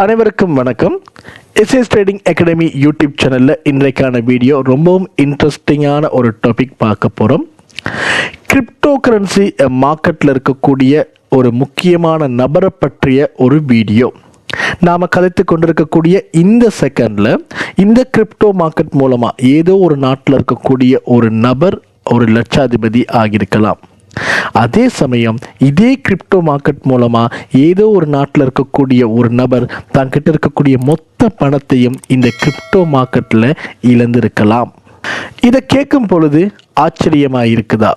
அனைவருக்கும் வணக்கம். SS trading academy YouTube சேனலில் இன்றைக்கான வீடியோ ரொம்பவும் இன்ட்ரெஸ்டிங்கான ஒரு டாபிக் பார்க்க போகிறோம். கிரிப்டோ கரன்சி மார்க்கெட்டில் இருக்கக்கூடிய ஒரு முக்கியமான நபரை பற்றிய ஒரு வீடியோ. நாம் கதைத்து கொண்டிருக்கக்கூடிய இந்த செகண்டில் இந்த கிரிப்டோ மார்க்கெட் மூலமாக ஏதோ ஒரு நாட்டில் இருக்கக்கூடிய ஒரு நபர் ஒரு லட்சாதிபதி ஆகியிருக்கலாம். அதே சமயம் இதே கிரிப்டோ மார்க்கெட் மூலமா ஏதோ ஒரு நாட்டில் இருக்கக்கூடிய ஒரு நபர் தங்கிட்ட இருக்கக்கூடிய மொத்த பணத்தையும் இந்த கிரிப்டோ மார்க்கெட்ல இழந்திருக்கலாம். இதை கேட்கும் பொழுது ஆச்சரியமா இருக்குதா?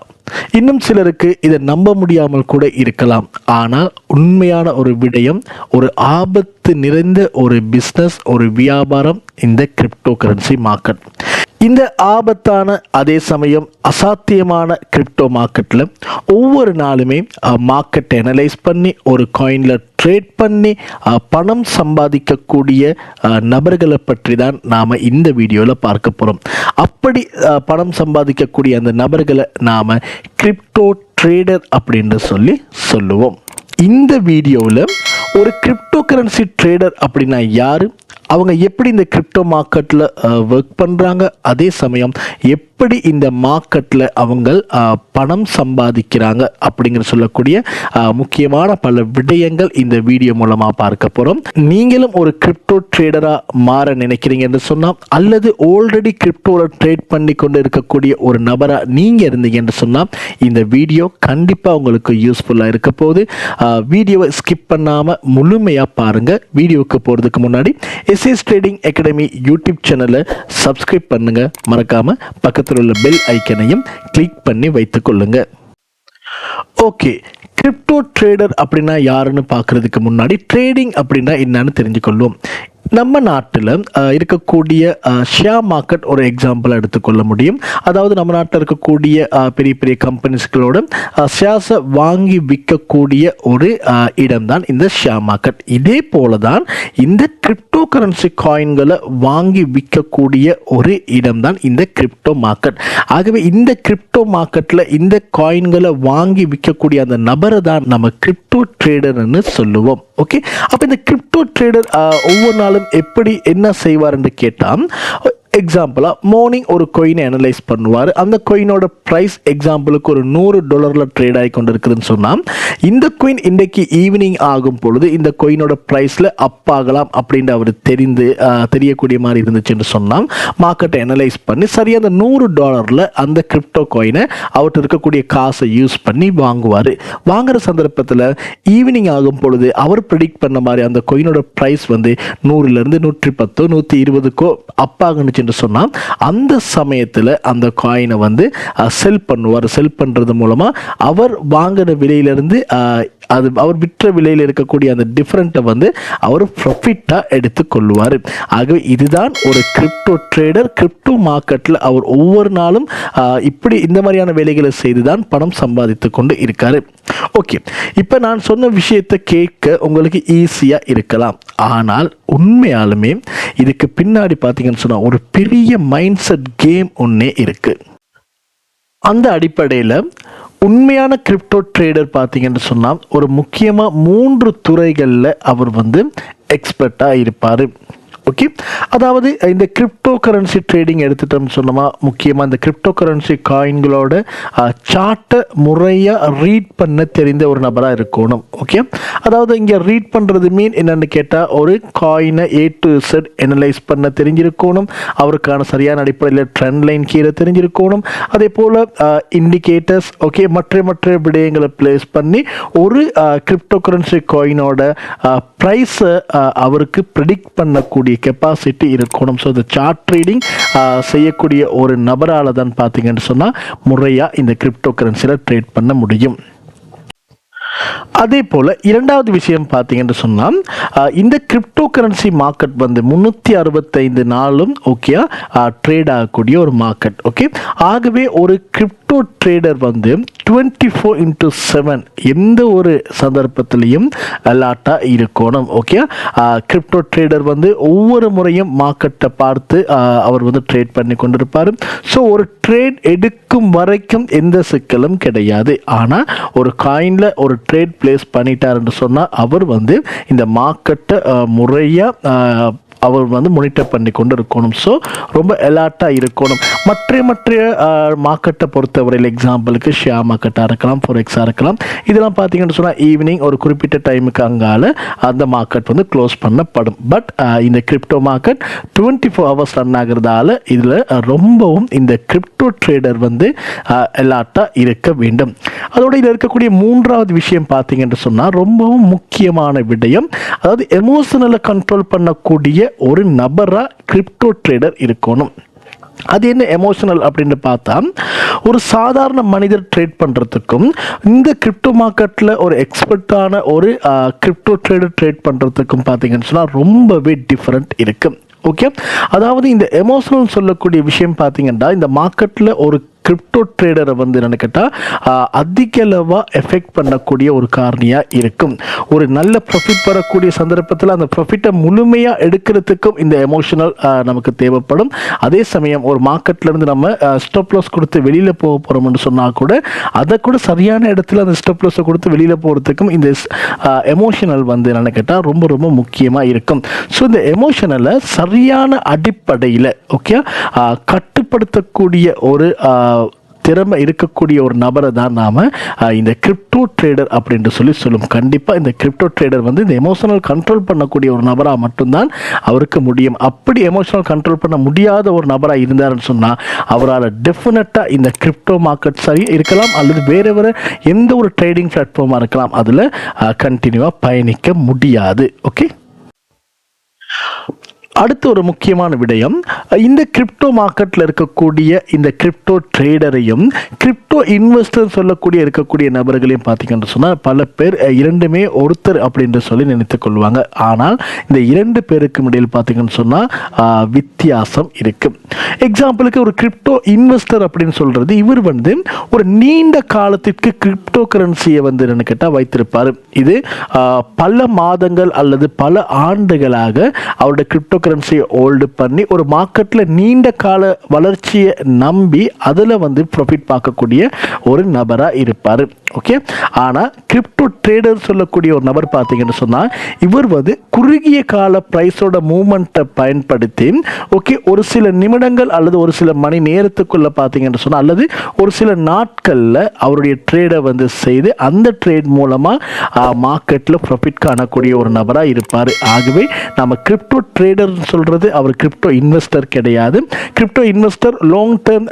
இன்னும் சிலருக்கு இதை நம்ப முடியாமல் கூட இருக்கலாம். ஆனால் உண்மையான ஒரு விடயம், ஒரு ஆபத்து நிறைந்த ஒரு பிஸ்னஸ், ஒரு வியாபாரம் இந்த கிரிப்டோ கரன்சி மார்க்கெட். இந்த ஆபத்தான அதே சமயம் அசாத்தியமான கிரிப்டோ மார்க்கெட்டில் ஒவ்வொரு நாளுமே மார்க்கெட்டை அனலைஸ் பண்ணி ஒரு காயினில் ட்ரேட் பண்ணி பணம் சம்பாதிக்கக்கூடிய நபர்களை பற்றி தான் நாம் இந்த வீடியோவில் பார்க்க போகிறோம். அப்படி பணம் சம்பாதிக்கக்கூடிய அந்த நபர்களை நாம் கிரிப்டோ ட்ரேடர் அப்படின்னு சொல்லுவோம். இந்த வீடியோவில் ஒரு கிரிப்டோ கரன்சி ட்ரேடர் அப்படின்னா யார், அவங்க எப்படி இந்த கிரிப்டோ மார்க்கெட்டில் ஒர்க் பண்ணுறாங்க, அதே சமயம் எப்படி இந்த மார்க்கெட்டில் அவங்க பணம் சம்பாதிக்கிறாங்க அப்படிங்கிற சொல்லக்கூடிய முக்கியமான பல விடயங்கள் இந்த வீடியோ மூலமாக பார்க்க போகிறோம். நீங்களும் ஒரு கிரிப்டோ ட்ரேடராக மாற நினைக்கிறீங்க என்று சொன்னால், அல்லது ஆல்ரெடி கிரிப்டோவில் ட்ரேட் பண்ணி கொண்டு இருக்கக்கூடிய ஒரு நபராக நீங்கள் இருந்தீங்க என்று சொன்னால், இந்த வீடியோ கண்டிப்பாக உங்களுக்கு யூஸ்ஃபுல்லாக இருக்க போகுது. வீடியோவை ஸ்கிப் பண்ணாமல் முழுமையாக பாருங்கள். வீடியோவுக்கு போகிறதுக்கு முன்னாடி எஸ்எஸ் ட்ரேடிங் அகாடமி யூடியூப் சேனலை சப்ஸ்கிரைப் பண்ணுங்க. மறக்காம பக்கத்தில் உள்ள பெல் ஐக்கனையும் கிளிக் பண்ணி வைத்துக் கொள்ளுங்க. ஓகே, கிரிப்டோ ட்ரேடர் அப்படின்னா யாருன்னு பார்க்கறதுக்கு முன்னாடி ட்ரேடிங் அப்படின்னா என்னன்னு தெரிஞ்சுக்கொள்வோம். நம்ம நாட்டில் இருக்கக்கூடிய ஷேர் மார்க்கெட் ஒரு எக்ஸாம்பிள் எடுத்துக்கொள்ள முடியும். அதாவது நம்ம நாட்டில் இருக்கக்கூடிய பெரிய பெரிய கம்பெனிஸ்களோட ஷேர்ஸை வாங்கி விற்கக்கூடிய ஒரு இடம்தான் இந்த ஷேர் மார்க்கெட். இதே போல தான் இந்த கிரிப்டோ கரன்சி காயின்களை வாங்கி விற்கக்கூடிய ஒரு இடம்தான் இந்த கிரிப்டோ மார்க்கெட். ஆகவே இந்த கிரிப்டோ மார்க்கெட்டில் இந்த காயின்களை வாங்கி விற்கக்கூடிய அந்த நபரை தான் நம்ம கிரிப்டோ ட்ரேடர்னு சொல்லுவோம். ஓகே, அப்போ இந்த கிரிப்டோ ட்ரேடர் ஒவ்வொரு நாளும் எப்படி என்ன செய்வார் என்று கேட்டால், எக்ஸாம்பிளாக மார்னிங் ஒரு கோயினை அனலைஸ் பண்ணுவார். அந்த கோயினோட ப்ரைஸ் எக்ஸாம்பிளுக்கு ஒரு $100 ட்ரேட் ஆகி கொண்டு இருக்குதுன்னு சொன்னால், இந்த கோயின் இன்றைக்கு ஈவினிங் ஆகும் பொழுது இந்த கோயினோட ப்ரைஸில் அப் ஆகலாம் அப்படின்னு அவர் தெரியக்கூடிய மாதிரி இருந்துச்சுன்னு சொன்னால், மார்க்கெட்டை அனலைஸ் பண்ணி சரியாக அந்த $100 அந்த கிரிப்டோ கோயினை அவர்கிட்ட இருக்கக்கூடிய காசை யூஸ் பண்ணி வாங்குவார். வாங்குகிற சந்தர்ப்பத்தில் ஈவினிங் ஆகும் பொழுது அவர் ப்ரெடிக்ட் பண்ண மாதிரி அந்த கோயினோட ப்ரைஸ் வந்து 100லேருந்து 110 120 அப்பாகணுச்சு சொன்னால், அந்த சமயத்தில் அந்த காயினை வந்து செல் பண்ணுவார். செல் பண்ணுறது மூலமாக அவர் வாங்கின விலையிலிருந்து அது அவர் விற்ற விலையில் இருக்கக்கூடிய அந்த டிஃபரெண்ட்டை வந்து அவர் ப்ராஃபிட்டாக எடுத்துக்கொள்வார். ஆகவே இதுதான் ஒரு கிரிப்டோ ட்ரேடர். கிரிப்டோ மார்க்கெட்டில் அவர் ஒவ்வொரு நாளும் இப்படி இந்த மாதிரியான வேலைகளை செய்து தான் பணம் சம்பாதித்து கொண்டு இருக்காரு. ஓகே, இப்போ நான் சொன்ன விஷயத்தை கேட்க உங்களுக்கு ஈஸியாக இருக்கலாம். ஆனால் உண்மையாலுமே இதுக்கு பின்னாடி பார்த்தீங்கன்னு சொன்னால் ஒரு பெரிய மைண்ட் செட் கேம் ஒன்றே இருக்குது. அந்த அடிப்படையில் உண்மையான கிரிப்டோ ட்ரேடர் பார்த்தீங்கன்னு சொன்னால் ஒரு முக்கியமாக 3 துறைகளில் அவர் வந்து எக்ஸ்பர்ட்டாக இருப்பார். ஓகே, அதாவது இந்த கிரிப்டோ கரன்சி ட்ரேடிங் எடுத்துட்டோம்னு சொன்னோமா, முக்கியமாக இந்த கிரிப்டோ கரன்சி காயின்களோட சார்ட்டை முறையாக ரீட் பண்ண தெரிந்த ஒரு நபராக இருக்கணும். ஓகே, அதாவது இங்கே ரீட் பண்ணுறது மீன் என்னென்னு கேட்டால், ஒரு காயினை A to Z அனலைஸ் பண்ண தெரிஞ்சிருக்கணும். அவருக்கான சரியான அடிப்படையில் ட்ரெண்ட் லைன் கீழே தெரிஞ்சிருக்கணும். அதே போல் இண்டிகேட்டர்ஸ், ஓகே, மற்ற விடயங்களை பிளேஸ் பண்ணி ஒரு கிரிப்டோ கரன்சி காயினோட ப்ரைஸை அவருக்கு ப்ரெடிக்ட் பண்ணக்கூடிய கெப்பாசிட்டி இருக்கணும். ஸோ இந்த சார்ட் ட்ரேடிங் செய்யக்கூடிய ஒரு நபரால் தான் பார்த்தீங்கன்னு சொன்னால் முறையாக இந்த கிரிப்டோ கரன்சியில் ட்ரேட் பண்ண முடியும். அதே போல் இரண்டாவது விஷயம் பார்த்தீங்கன்னு சொன்னால், இந்த கிரிப்டோ கரன்சி மார்க்கெட் வந்து 365 நாளும் ஓகே ட்ரேட் ஆகக்கூடிய ஒரு மார்க்கெட். ஓகே, ஆகவே ஒரு கிரிப்டோ ட்ரேடர் வந்து 24/7 எந்த ஒரு சந்தர்ப்பத்திலையும் அலர்ட்டாக இருக்கணும். ஓகே, கிரிப்டோ ட்ரேடர் வந்து ஒவ்வொரு முறையும் மார்க்கெட்டை பார்த்து அவர் வந்து ட்ரேட் பண்ணி கொண்டிருப்பார். ஸோ ஒரு ட்ரேட் எடுக்கும் வரைக்கும் எந்த சிக்கலும் கிடையாது. ஆனால் ஒரு காயினில் ஒரு ட்ரேட் பிளேஸ் பண்ணிட்டாருன்னு சொன்னால் அவர் வந்து இந்த மார்க்கெட்டை முறையாக அவர் வந்து மானிட்டர் பண்ணி கொண்டு இருக்கணும். ஸோ ரொம்ப அலர்ட்டாக இருக்கணும். மற்ற மார்க்கெட்டை பொறுத்தவரையில் எக்ஸாம்பிளுக்கு ஷேர் மார்க்கெட்டாக இருக்கலாம், ஃபோரெக்ஸாக இருக்கலாம். இதெல்லாம் பார்த்தீங்கன்னு சொன்னால் ஈவினிங் ஒரு குறிப்பிட்ட டைமுக்கு அங்கால அந்த மார்க்கெட் வந்து க்ளோஸ் பண்ணப்படும். பட் இந்த கிரிப்டோ மார்க்கெட் 24 ஹவர்ஸ் ரன் ஆகிறதால இதில் ரொம்பவும் இந்த கிரிப்டோ ட்ரேடர் வந்து அலர்ட்டாக இருக்க வேண்டும். அதோட இதில் இருக்கக்கூடிய மூன்றாவது விஷயம் பார்த்தீங்கன்னு சொன்னால் ரொம்பவும் முக்கியமான விடயம், அதாவது எமோஷனலை கண்ட்ரோல் பண்ணக்கூடிய ஒரு நபராக கிரிப்டோ ட்ரேடர் இருக்கணும். அது என்ன எமோஷனல் அப்படின்னு பார்த்தா, ஒரு சாதாரண மனிதர் ட்ரேட் பண்ணுறதுக்கும் இந்த கிரிப்டோ மார்க்கெட்டில் ஒரு எக்ஸ்பர்ட்டான ஒரு கிரிப்டோ ட்ரேடர் ட்ரேட் பண்ணுறதுக்கும் பார்த்தீங்கன்னு சொன்னால் ரொம்பவே டிஃப்ரெண்ட் இருக்குது. ஓகே, அதாவது இந்த எமோஷனல் சொல்லக்கூடிய விஷயம் பார்த்தீங்கன்னா இந்த மார்க்கெட்டில் ஒரு கிரிப்டோ ட்ரேடரை வந்து என்னென்னு கேட்டால் அதிக அளவாக எஃபெக்ட் பண்ணக்கூடிய ஒரு காரணியாக இருக்கும். ஒரு நல்ல ப்ராஃபிட் வரக்கூடிய சந்தர்ப்பத்தில் அந்த ப்ராஃபிட்டை முழுமையாக எடுக்கிறதுக்கும் இந்த எமோஷனல் நமக்கு தேவைப்படும். அதே சமயம் ஒரு மார்க்கெட்லேருந்து நம்ம ஸ்டாப் லாஸ் கொடுத்து வெளியில் போக போகிறோம்னு சொன்னால் கூட அதை கூட சரியான இடத்துல அந்த ஸ்டாப் லாஸை கொடுத்து வெளியில் போகிறதுக்கும் இந்த எமோஷனல் வந்து என்னென்னு கேட்டால் ரொம்ப ரொம்ப முக்கியமாக இருக்கும். ஸோ இந்த எமோஷனலை சரியான அடிப்படையில் ஓகே கட்டுப்படுத்தக்கூடிய ஒரு திறமை இருக்கக்கூடிய ஒரு நபரை தான் நாம் இந்த கிரிப்டோ ட்ரேடர் அப்படின்ட்டு சொல்லும். கண்டிப்பாக இந்த கிரிப்டோ ட்ரேடர் வந்து இந்த எமோஷனல் கண்ட்ரோல் பண்ணக்கூடிய ஒரு நபராக மட்டும்தான் அவருக்கு முடியும். அப்படி எமோஷனல் கண்ட்ரோல் பண்ண முடியாத ஒரு நபராக இருந்தாருன்னு சொன்னால் அவரால் டெஃபினட்டாக இந்த கிரிப்டோ மார்க்கெட் சரி இருக்கலாம் அல்லது வேறு எந்த ஒரு ட்ரேடிங் பிளாட்ஃபார்மாக இருக்கலாம், அதில் கண்டினியூவாக பயணிக்க முடியாது. ஓகே, அடுத்து ஒரு முக்கியமான விடயம், இந்த கிரிப்டோ மார்க்கெட்டில் இருக்கக்கூடிய இந்த கிரிப்டோ ட்ரேடரையும் கிரிப்டோ இன்வெஸ்டர் சொல்லக்கூடிய இருக்கக்கூடிய நபர்களையும் பார்த்தீங்கன்னு சொன்னால் பல பேர் இரண்டுமே ஒருத்தர் அப்படின்னு சொல்லி நினைத்து கொள்வாங்க. ஆனால் இந்த இரண்டு பேருக்கும் இடையில் பார்த்தீங்கன்னு சொன்னால் வித்தியாசம் இருக்குது. எக்ஸாம்பிளுக்கு ஒரு கிரிப்டோ இன்வெஸ்டர் அப்படின்னு சொல்கிறது இவர் வந்து ஒரு நீண்ட காலத்திற்கு கிரிப்டோ கரன்சியை வந்து என்ன கேட்டால் வைத்திருப்பார். இது பல மாதங்கள் அல்லது பல ஆண்டுகளாக அவருடைய கிரிப்டோ கரன்சியை ஹோல்டு பண்ணி ஒரு மார்க்கெட்டில் நீண்ட கால வளர்ச்சியை நம்பி அதில் வந்து ப்ராஃபிட் பார்க்கக்கூடிய ஒரு நபராக இருப்பார். ஓகே, ஆனால் கிரிப்டோ ட்ரேடர் சொல்லக்கூடிய ஒரு நபர் பார்த்தீங்கன்னு சொன்னால் இவர் வந்து குறுகிய கால ப்ரைஸோட மூமெண்ட்டை பயன்படுத்தி ஓகே ஒரு சில நிமிடங்கள் அல்லது ஒரு சில மணி நேரத்துக்குள்ளே பார்த்தீங்கன்னு சொன்னால் அல்லது ஒரு சில நாட்களில் அவருடைய ட்ரேடை வந்து செய்து அந்த ட்ரேட் மூலமாக மார்க்கெட்டில் ப்ராஃபிட் காணக்கூடிய ஒரு நபராக இருப்பார். ஆகவே நம்ம கிரிப்டோ ட்ரேடர் சொல்கிறது அவர் கிரிப்டோ இன்வெஸ்டர் கிடையாது. Crypto investor long term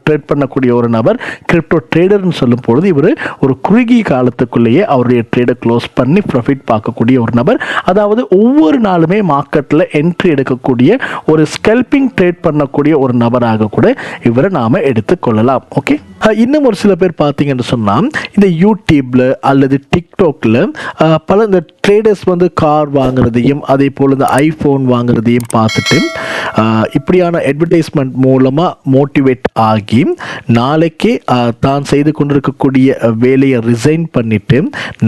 trade பண்ணக்கூடிய ஒரு நபர். கிரிப்டோ ட்ரேடர்னு சொல்லும் பொழுது இவர் ஒரு குறுகிய காலத்துக்குள்ளேயே அவருடைய ட்ரேடை க்ளோஸ் பண்ணி ப்ராஃபிட் பார்க்கக்கூடிய ஒரு நபர். அதாவது ஒவ்வொரு நாளுமே மார்க்கெட்டில் என்ட்ரி எடுக்கக்கூடிய ஒரு ஸ்கல்பிங் ட்ரேட் பண்ணக்கூடிய ஒரு நபராக கூட இவரை நாம் எடுத்துக்கொள்ளலாம். ஓகே, இன்னும் ஒரு சில பேர் பார்த்தீங்கன்னு சொன்னால் இந்த யூடியூப்பில் அல்லது டிக்டாக்ல பல இந்த ட்ரேடர்ஸ் வந்து கார் வாங்குறதையும் அதே போல் இந்த ஐஃபோன் வாங்குறதையும் பார்த்துட்டு இப்படியான அட்வர்டைஸ்மெண்ட் மூலமாக மோட்டிவேட் ஆகி நாளைக்கே தான் செய்து கொண்டிருக்கக்கூடிய வேலையை ரிசைன் பண்ணிவிட்டு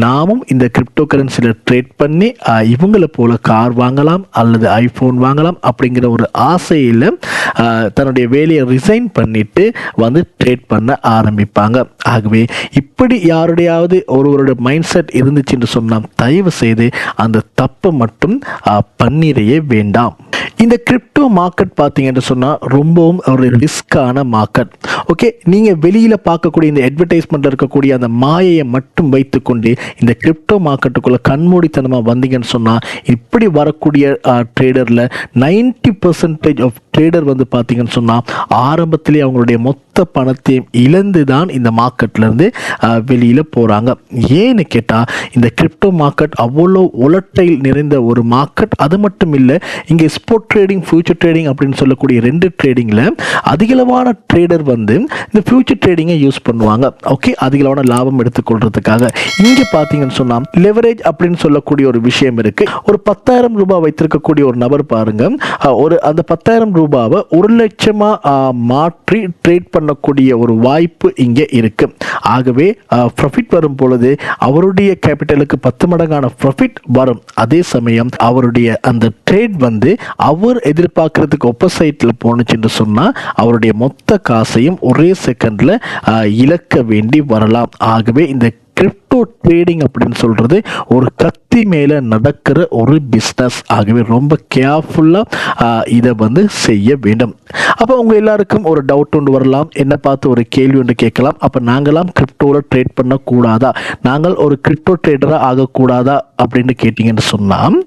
நாமும் இந்த கிரிப்டோ கரன்சியில் ட்ரேட் பண்ணி இவங்களை போல் கார் வாங்கலாம் அல்லது ஐஃபோன் வாங்கலாம் அப்படிங்கிற ஒரு ஆசையில் தன்னுடைய வேலையை ரிசைன் பண்ணிவிட்டு வந்து ட்ரேட் பண்ண ஆரம்பிப்பாங்க. ஆகவே இப்படி யாருடையாவது ஒருவருடைய மைண்ட் செட் இருந்துச்சுன்னு சொன்னால் தயவு செய்து அந்த தப்பை மட்டும் பண்ணிறையே வேண்டாம். இந்த கிரிப்டோ மார்க்கெட் பார்த்தீங்கன்னு சொன்னால் ரொம்பவும் ஒரு ரிஸ்கான மார்க்கெட். ஓகே, நீங்கள் வெளியில் பார்க்கக்கூடிய இந்த அட்வர்டைஸ்மெண்ட்டில் இருக்கக்கூடிய அந்த மாயையை மட்டும் வைத்துக்கொண்டு இந்த கிரிப்டோ மார்க்கெட்டுக்குள்ளே கண்மூடித்தனமாக வந்தீங்கன்னு சொன்னால் இப்படி வரக்கூடிய ட்ரேடரில் 90% ஆஃப் ட்ரேடர் வந்து பார்த்தீங்கன்னு சொன்னால் ஆரம்பத்திலே அவங்களுடைய மொத்த பணத்தையும் இழந்து தான் இந்த மார்க்கெட்லேருந்து வெளியில் போகிறாங்க. ஏன்னு கேட்டால் இந்த கிரிப்டோ மார்க்கெட் அவ்வளோ ஒலட்டைல் நிறைந்த ஒரு மார்க்கெட். அது மட்டும் இல்லை, இங்கே ஸ்பாட் ட்ரேடிங் ஃபியூச்சர் ட்ரேடிங் அப்படின்னு சொல்லக்கூடிய ரெண்டு ட்ரேடிங்கில் அதிகளவான ட்ரேடர் வந்து இந்த ஃபியூச்சர் ட்ரேடிங்கை யூஸ் பண்ணுவாங்க. ஓகே, அதிகளவான லாபம் எடுத்துக்கொள்றதுக்காக. இங்கே பார்த்தீங்கன்னு சொன்னால் லெவரேஜ் அப்படின்னு சொல்லக்கூடிய ஒரு விஷயம் இருக்குது. ஒரு 10,000 ரூபாய் வைத்திருக்கக்கூடிய ஒரு நபர் பாருங்க, அந்த 10,000 ரூபாவை 1,00,000 மாற்றி ட்ரேட் பண்ணக்கூடிய ஒரு வாய்ப்பு இங்கே இருக்கு. ஆகவே ப்ராஃபிட் வரும் பொழுது அவருடைய கேபிட்டலுக்கு 10 மடங்கான ப்ராஃபிட் வரும். அதே சமயம் அவருடைய அந்த ட்ரேட் வந்து அவர் எதிர்பார்க்கறதுக்கு ஒப்போசைட்ல போனுச்சுன்னு சொன்னா அவருடைய மொத்த காசையும் ஒரே செகண்ட்ல இழக்க வேண்டி வரலாம். ஆகவே இந்த கிரிப்டோ ட்ரேடிங் அப்படின்னு சொல்றது ஒரு கத்தி மேல நடக்கிற ஒரு பிஸ்னஸ். ஆகவே ரொம்ப கேர்ஃபுல்லாக இதை வந்து செய்ய வேண்டும். அப்போ உங்க எல்லாருக்கும் ஒரு டவுட் ஒன்று வரலாம், என்ன பார்த்து ஒரு கேள்வி ஒன்று கேட்கலாம், அப்போ நாங்களாம் கிரிப்டோவில் ட்ரேட் பண்ணக்கூடாதா, நாங்கள் ஒரு கிரிப்டோ ட்ரேடராக ஆகக்கூடாதா அப்படின்னு கேட்டிங்கன்னு சொன்னால்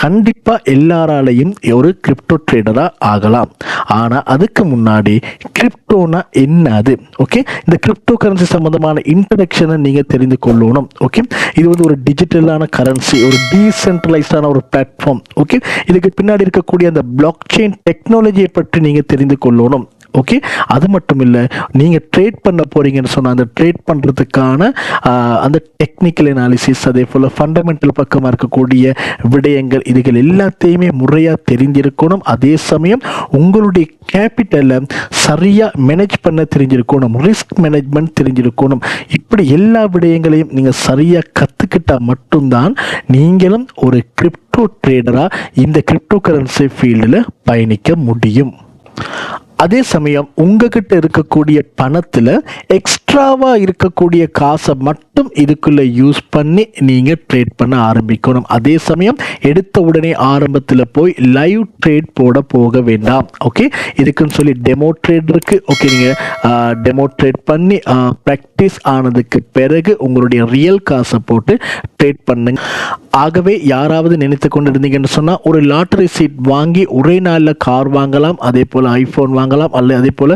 கண்டிப்பாக எல்லாராலையும் ஒரு கிரிப்டோ ட்ரேடராக ஆகலாம். ஆனால் அதுக்கு முன்னாடி கிரிப்டோனா என்னது, ஓகே, இந்த கிரிப்டோ கரன்சி சம்பந்தமான இன்ட்ரடக்ஷனை நீங்கள் தெரிந்து கொள்ளணும். ஓகே, இது வந்து ஒரு டிஜிட்டலான கரன்சி, ஒரு டீசென்ட்ரலைஸ்டான ஒரு பிளாட்ஃபார்ம். ஓகே, இதுக்கு பின்னாடி இருக்கக்கூடிய அந்த பிளாக் செயின் டெக்னாலஜியை பற்றி நீங்கள் தெரிந்து கொள்ளணும். ஓகே, அது மட்டும் இல்லை, நீங்கள் ட்ரேட் பண்ண போறீங்கன்னு சொன்னால் அந்த ட்ரேட் பண்ணுறதுக்கான அந்த டெக்னிக்கல் அனாலிசிஸ், அதே போல் ஃபண்டமெண்டல் பக்கமாக இருக்கக்கூடிய விடயங்கள், இதுகள் எல்லாத்தையுமே முறையாக தெரிஞ்சிருக்கணும். அதே சமயம் உங்களுடைய கேபிட்டலை சரியாக மேனேஜ் பண்ண தெரிஞ்சிருக்கணும், ரிஸ்க் மேனேஜ்மெண்ட் தெரிஞ்சிருக்கணும். இப்படி எல்லா விடயங்களையும் நீங்கள் சரியாக கற்றுக்கிட்டால் மட்டும்தான் நீங்களும் ஒரு கிரிப்டோ ட்ரேடராக இந்த கிரிப்டோ கரன்சி ஃபீல்டில் பயணிக்க முடியும். அதே சமயம் உங்ககிட்ட இருக்கக்கூடிய பணத்தில் எக்ஸ்ட்ராவாக இருக்கக்கூடிய காசை மட்டும் இதுக்குள்ளே யூஸ் பண்ணி நீங்கள் ட்ரேட் பண்ண ஆரம்பிக்கணும். அதே சமயம் எடுத்த உடனே ஆரம்பத்தில் போய் லைவ் ட்ரேட் போக வேண்டாம். ஓகே, இதுக்குன்னு சொல்லி டெமோ ட்ரேட் இருக்குது. ஓகே, நீங்கள் டெமோ ட்ரேட் பண்ணி ப்ராக்டிஸ் ஆனதுக்கு பிறகு உங்களுடைய ரியல் காசை போட்டு ட்ரேட் பண்ணுங்க. ஆகவே யாராவது நினைத்து கொண்டு இருந்தீங்கன்னு சொன்னால் ஒரு லாட்டரி சீட் வாங்கி ஒரே நாளில் கார் வாங்கலாம், அதே போல் ஐஃபோன் வாங்கலாம், அல்ல அதே போல்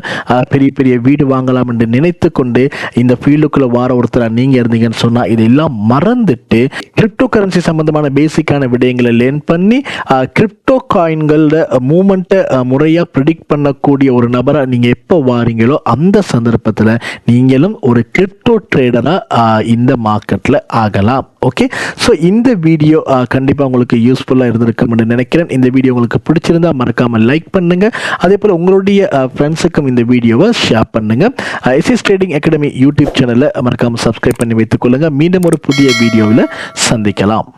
பெரிய பெரிய வீடு வாங்கலாம் என்று நினைத்து கொண்டு இந்த ஃபீல்டுக்குள்ளே வார ஒருத்தராக நீங்கள் இருந்தீங்கன்னு சொன்னால் இதெல்லாம் மறந்துட்டு கிரிப்டோ கரன்சி சம்பந்தமான பேசிக்கான விடயங்களை லேர்ன் பண்ணி கிரிப்டோ காயின்களோட மூமெண்ட்டை முறையாக ப்ரிடிக்ட் பண்ணக்கூடிய ஒரு நபராக நீங்கள் எப்போ வாரீங்களோ அந்த சந்தர்ப்பத்தில் நீங்களும் ஒரு கிரிப்டோ ட்ரேடராக இந்த மார்க்கெட்டில் ஆகலாம். ஓகே, ஸோ இந்த வீடியோ கண்டிப்பாக உங்களுக்கு யூஸ்ஃபுல்லாக இருந்திருக்கும்னு நினைக்கிறேன். இந்த வீடியோ உங்களுக்கு பிடிச்சிருந்தா மறக்காமல் லைக் பண்ணுங்கள். அதே போல் உங்களுடைய ஃப்ரெண்ட்ஸுக்கும் இந்த வீடியோவை ஷேர் பண்ணுங்கள். எஸ்எஸ் ட்ரேடிங் அகாடமி யூடியூப் சேனலை மறக்காமல் சப்ஸ்கிரைப் பண்ணி வைத்துக்கொள்ளுங்கள். மீண்டும் ஒரு புதிய வீடியோவில் சந்திக்கலாம்.